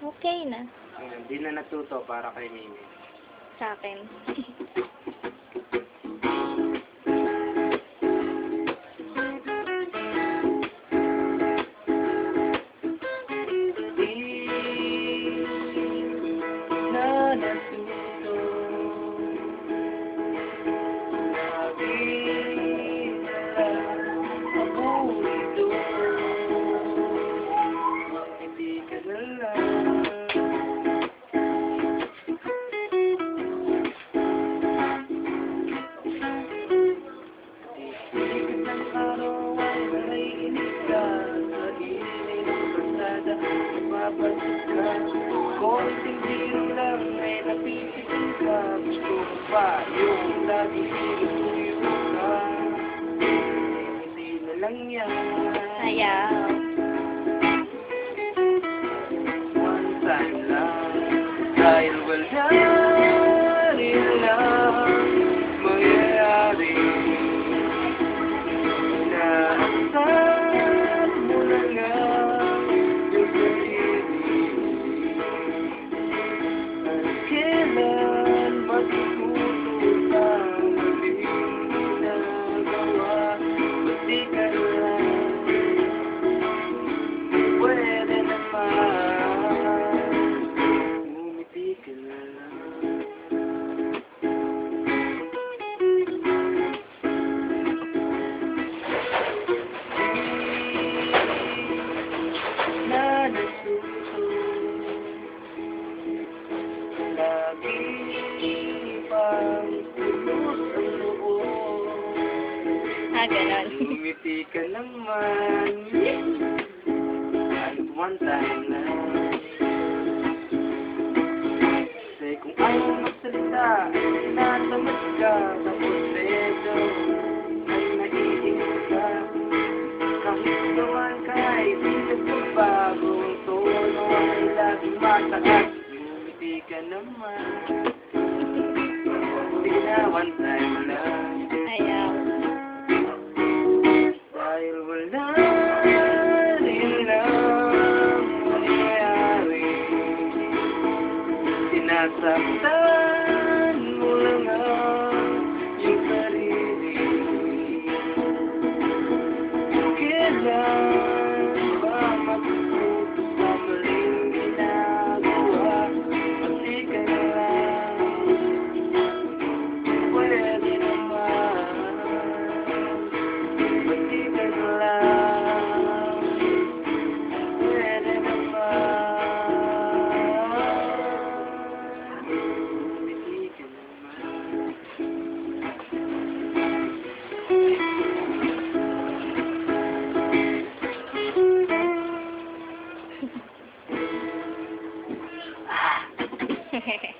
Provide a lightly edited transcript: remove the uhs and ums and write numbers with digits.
Okay na. Hindi na natuto para kay Mimi. Sa akin. Na natuto hindi ka na lang. Isang araw ay naiinig ka sa inig ng basada, nagpapasok ka. Konting biro lang ay napipitin ka. Gusto mo ba yung lagi sinusuyo ka? Hindi na lang yan. Ayaw. One time lang. Dahil wala rin lang mangyayari. Inaasahan mo na nga yung pag-ibig. Kailan matututo sa maling ginagawa? Ba't di ka lang pwede naman umiti ka na lang? Na natuto lagi pang tulog ang loob. Ganon. Umiti ka naman kahit one time lang. Kasi kung ayaw mo magsalita, tinatamad ka. Tapos ito ay naiingat ka. Kahit naman kahit di nagbabago, ang tono ay laging mataas. Umiti ka naman hindi na one time lang. Ayaw. Dahil wala rin lang mangyayari. Sinasaktan mo lang yung sarili. Kailan ba matututo sa maling ginagawa? Ba't di ka na lang pwede naman? Ba't di ka na lang pwede naman? Umiti ka naman. Hehehe.